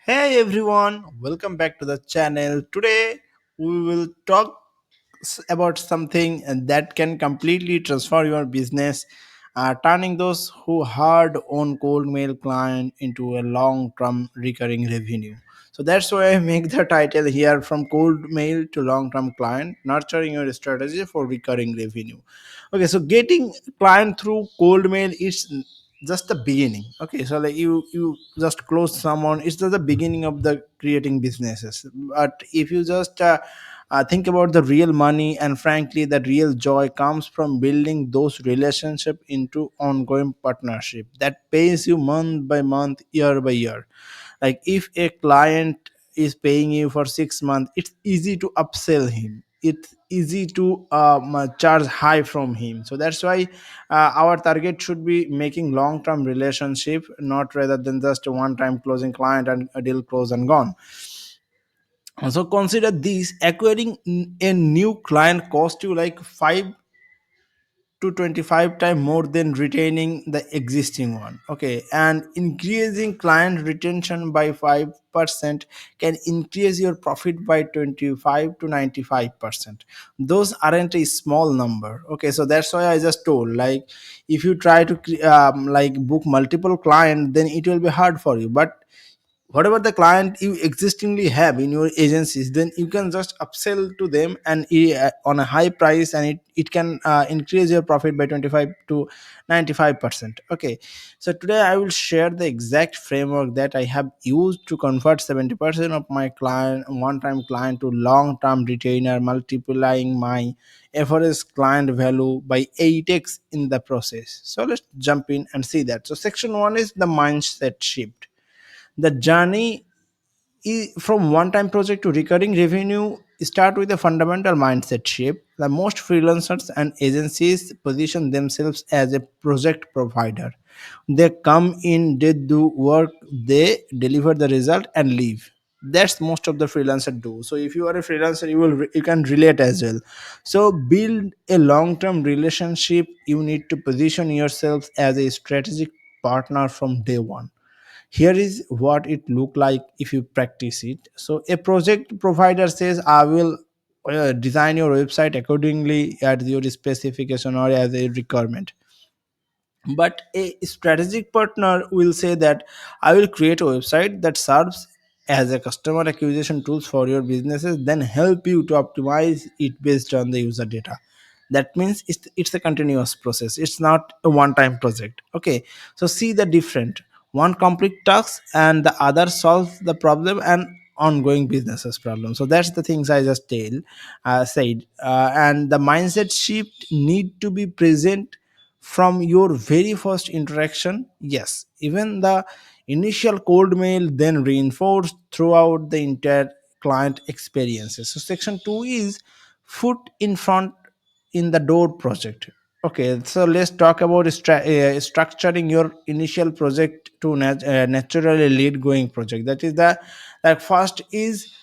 Hey everyone, welcome back to the channel. Today we will talk about something that can completely transform your business, turning those who hard on cold mail client into a long-term recurring revenue. So that's why I make the title here from cold mail to long-term client, nurturing your strategy for recurring revenue. Okay, so getting client through cold mail is just the beginning. Okay, so like you just close someone, it's just the beginning of the creating businesses. But if you just think about the real money, and frankly the real joy comes from building those relationships into ongoing partnership that pays you month by month, year by year. Like if a client is paying you for 6 months, it's easy to upsell him, it's easy to charge high from him. So that's why our target should be making long term relationship, not rather than just a one time closing client and a deal closed and gone. So consider this: acquiring a new client cost you like 5 to 25 times more than retaining the existing one. Okay, and increasing client retention by 5% can increase your profit by 25 to 95%. Those aren't a small number. Okay, so that's why I just told, like, if you try to like book multiple clients, then it will be hard for you. But whatever the client you existingly have in your agencies, then you can just upsell to them and on a high price, and it can increase your profit by 25 to 95%. Okay, so today I will share the exact framework that I have used to convert 70% of my client one time client to long term retainer, multiplying my average client value by 8x in the process. So let's jump in and see that. So section 1 is the mindset shift. The journey from one-time project to recurring revenue start with a fundamental mindset shift. The most freelancers and agencies position themselves as a project provider. They come in, they do work, they deliver the result and leave. That's most of the freelancer do. So if you are a freelancer, you can relate as well. So build a long-term relationship. You need to position yourself as a strategic partner from day one. Here is what it look like if you practice it. So a project provider says, I will design your website accordingly at your specification or as a requirement. But a strategic partner will say that I will create a website that serves as a customer acquisition tools for your businesses, then help you to optimize it based on the user data. That means it's a continuous process, it's not a one time project. Okay, so see the different: one complete task and the other solves the problem and ongoing businesses problem. So that's the things I just said, and the mindset shift need to be present from your very first interaction. Yes, even the initial cold mail then reinforced throughout the entire client experiences. So section 2 is foot in front in the door project. Okay, so let's talk about structuring your initial project to naturally lead going project. That is the like first is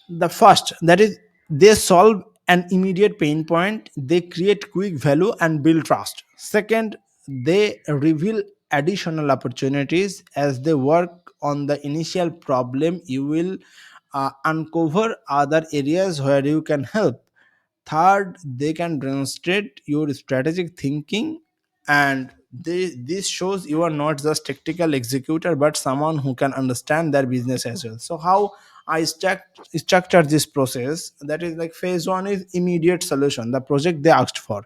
the first, that is, they solve an immediate pain point, they create quick value and build trust. Second, they reveal additional opportunities. As they work on the initial problem, you will uncover other areas where you can help. Third, they can demonstrate your strategic thinking, and this shows you are not just tactical executor but someone who can understand their business as well. So how I structure this process, that is like phase 1 is immediate solution, the project they asked for.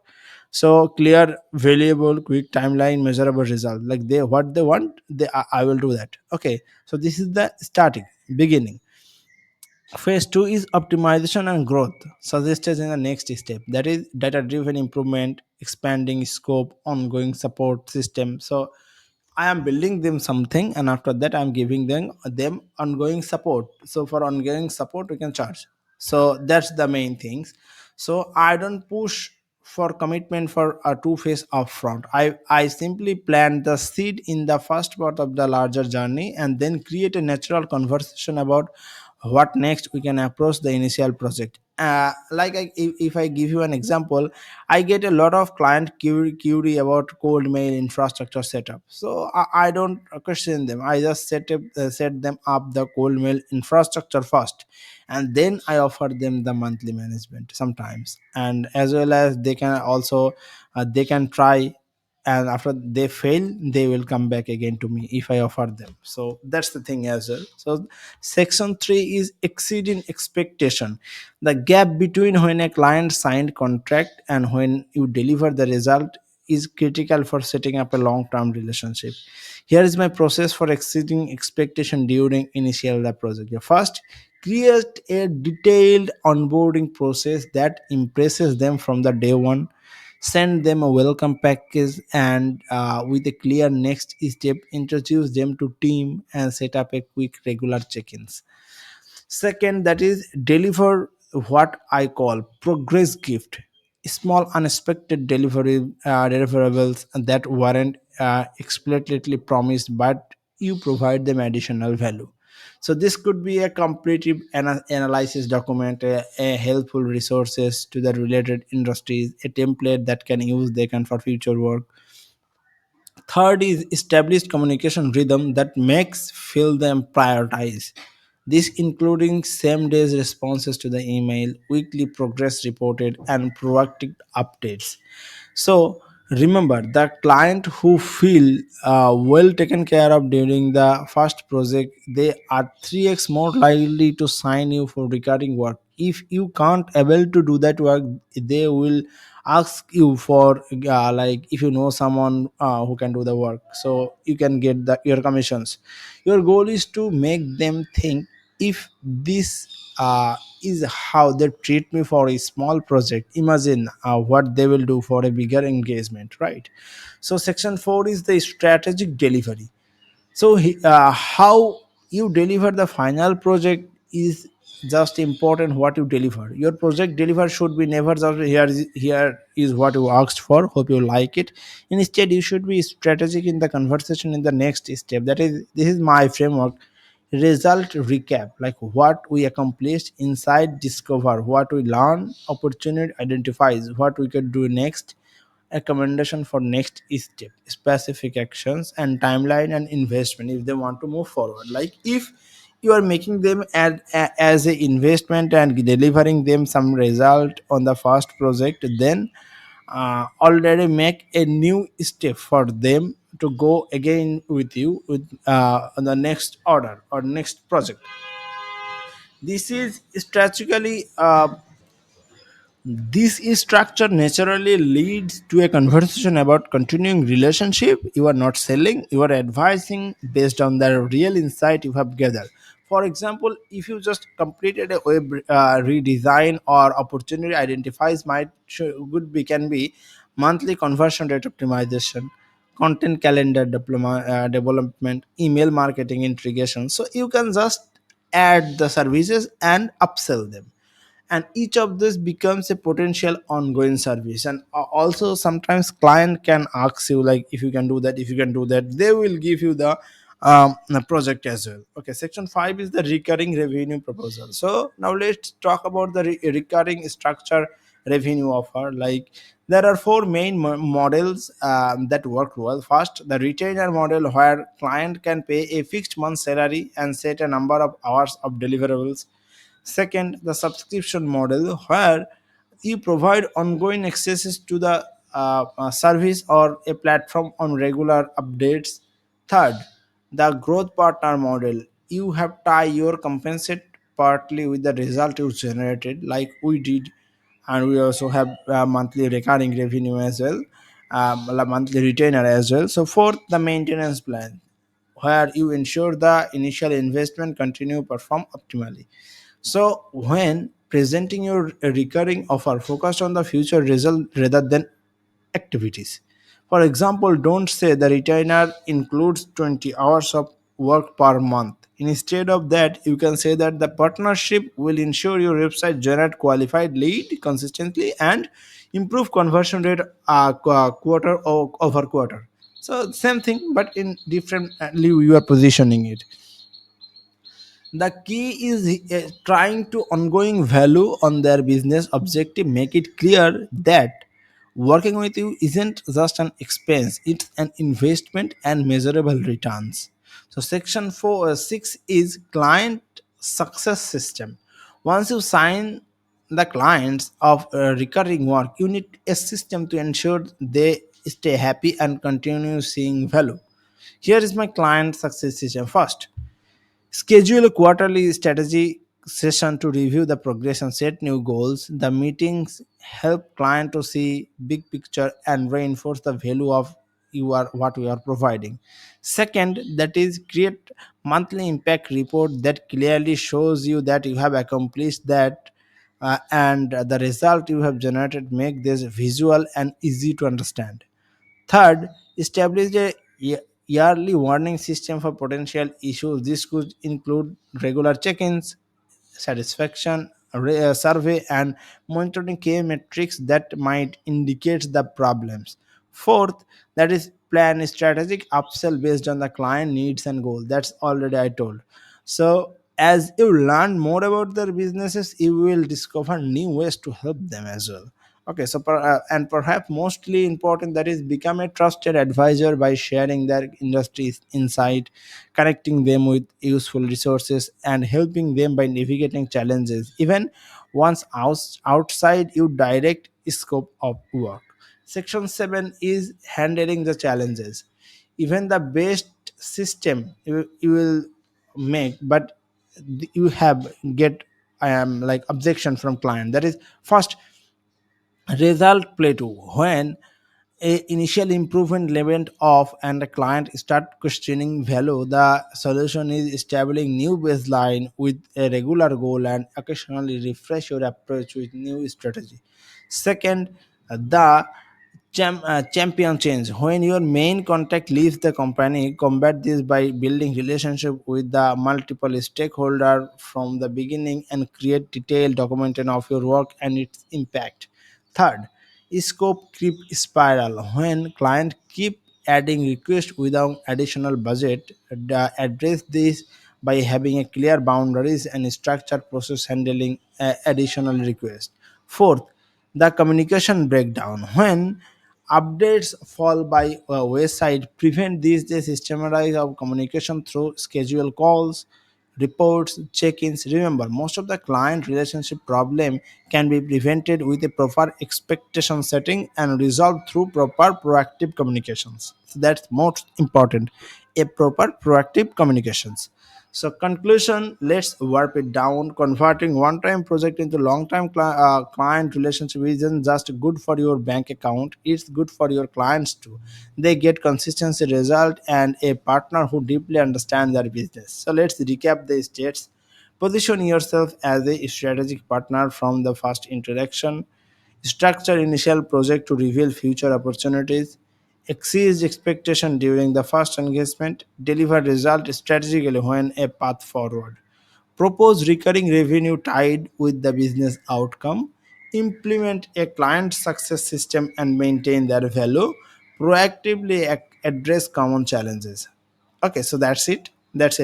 So clear, valuable, quick timeline, measurable result. Like they what they want, I will do that. Okay, so this is the starting beginning. Phase 2 is optimization and growth, suggested in the next step. That is data driven improvement, expanding scope, ongoing support system. So I am building them something, and after that I'm giving them ongoing support. So for ongoing support we can charge. So that's the main things. So I don't push for commitment for a two phase upfront. I simply plant the seed in the first part of the larger journey and then create a natural conversation about what next we can approach the initial project. if I give you an example, I get a lot of client query about cold mail infrastructure setup. So I don't question them. I just set them up the cold mail infrastructure first, and then I offer them the monthly management sometimes, and as well as they can also they can try, and after they fail they will come back again to me if I offer them. So that's the thing as well. So section 3 is exceeding expectation, the gap between when a client signed contract and when you deliver the result is critical for setting up a long term relationship. Here is my process for exceeding expectation during initial the project. First, create a detailed onboarding process that impresses them from the day one. Send them a welcome package and with a clear next step, introduce them to team and set up a quick regular check-ins. Second, that is deliver what I call progress gift, small unexpected deliverables that weren't explicitly promised, but you provide them additional value. So this could be a comparative analysis document, a helpful resources to the related industries, a template that can use they can for future work. Third is established communication rhythm that makes feel them prioritize. This including same days responses to the email, weekly progress reported, and proactive updates. So remember, the client who feel well taken care of during the first project, they are 3x more likely to sign you for recurring work. If you can't able to do that work, they will ask you for like if you know someone who can do the work, so you can get the your commissions. Your goal is to make them think, if this is how they treat me for a small project, imagine what they will do for a bigger engagement, right? So section 4 is the strategic delivery. So how you deliver the final project is just important. What you deliver, your project deliver should be never just here is what you asked for, hope you like it. Instead you should be strategic in the conversation in the next step. That is, this is my framework. Result recap, like what we accomplished, inside discover what we learn, opportunity identifies what we could do next, recommendation for next step, specific actions and timeline and investment if they want to move forward. Like if you are making them as a investment and delivering them some result on the first project, then already make a new step for them to go again with you with on the next order or next project. This is strategically this structure naturally leads to a conversation about continuing relationship. You are not selling, you are advising based on the real insight you have gathered. For example, if you just completed a web redesign or opportunity identifies might would be can be monthly conversion rate optimization, content calendar development, email marketing integration. So you can just add the services and upsell them, and each of this becomes a potential ongoing service. And also sometimes client can ask you like if you can do that, if you can do that, they will give you the project as well. Okay, section 5 is the recurring revenue proposal. So now let's talk about the recurring structure revenue offer. Like there are four main models that work well. First, the retainer model, where client can pay a fixed month salary and set a number of hours of deliverables. Second, the subscription model, where you provide ongoing access to the service or a platform on regular updates. Third, the growth partner model. You have tie your compensate partly with the result you generated, like we did, and we also have monthly recurring revenue as well, a monthly retainer as well. So fourth, the maintenance plan, where you ensure the initial investment continue perform optimally. So when presenting your recurring offer, focus on the future result rather than activities. For example, don't say the retainer includes 20 hours of work per month. Instead of that, you can say that the partnership will ensure your website generate qualified lead consistently and improve conversion rate quarter over quarter. So same thing, but in different you are positioning it. The key is trying to ongoing value on their business objective. Make it clear that working with you isn't just an expense, it's an investment and measurable returns. So section 4 6 is client success system. Once you sign the clients of recurring work, you need a system to ensure they stay happy and continue seeing value. Here is my client success system. First, schedule a quarterly strategy session to review the progress and set new goals. The meetings help client to see big picture and reinforce the value of you are what we are providing. Second, that is create monthly impact report that clearly shows you that you have accomplished that, and the result you have generated. Make this visual and easy to understand. Third, establish a yearly warning system for potential issues. This could include regular check ins, satisfaction survey, and monitoring key metrics that might indicate the problems. Fourth, that is plan a strategic upsell based on the client needs and goals. That's already I told. So as you learn more about their businesses, you will discover new ways to help them as well. Okay, so and perhaps mostly important, that is become a trusted advisor by sharing their industry insight, connecting them with useful resources, and helping them by navigating challenges even once outside your direct scope of work. Section 7 is handling the challenges. Even the best system you will make, but you have get I am like objection from client. That is first, result plateau. When a initial improvement level off and the client start questioning value, the solution is establishing new baseline with a regular goal and occasionally refresh your approach with new strategy. Second, the champion change. When your main contact leaves the company, combat this by building relationship with the multiple stakeholder from the beginning and create detailed documentation of your work and its impact. Third, scope creep spiral. When client keep adding requests without additional budget, address this by having a clear boundaries and structured process handling additional requests. Fourth, the communication breakdown. When updates fall by wayside, prevent these the systematize of communication through schedule calls, reports, check-ins. Remember, most of the client relationship problem can be prevented with a proper expectation setting and resolved through proper proactive communications. So that's most important, a proper proactive communications. So conclusion, let's warp it down. Converting one-time project into long-term client relationship isn't just good for your bank account; it's good for your clients too. They get consistency result and a partner who deeply understands their business. So let's recap the states. Position yourself as a strategic partner from the first interaction. Structure initial project to reveal future opportunities. Exceed expectation during the first engagement. Deliver result strategically when a path forward. Propose recurring revenue tied with the business outcome. Implement a client success system and maintain their value. Proactively address common challenges. Okay, so that's it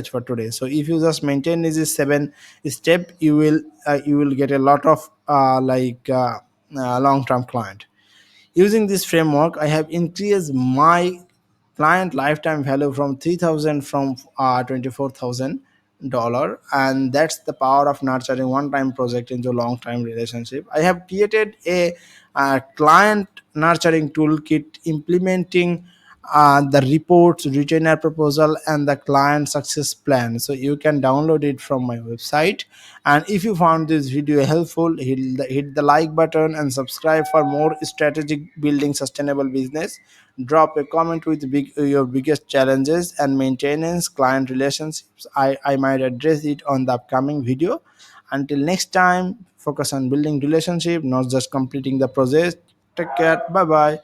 for today. So if you just maintain these 7 step, you will get a lot of long term client. Using this framework, I have increased my client lifetime value from 3,000 from 24,000 dollar, and that's the power of nurturing one-time project into long-time relationship. I have created a client nurturing toolkit implementing the reports, retainer proposal, and the client success plan. So you can download it from my website. And if you found this video helpful, hit the like button and subscribe for more strategic building sustainable business. Drop a comment with your biggest challenges and maintenance client relationships. I might address it on the upcoming video. Until next time, focus on building relationship, not just completing the project. Take care. Bye bye.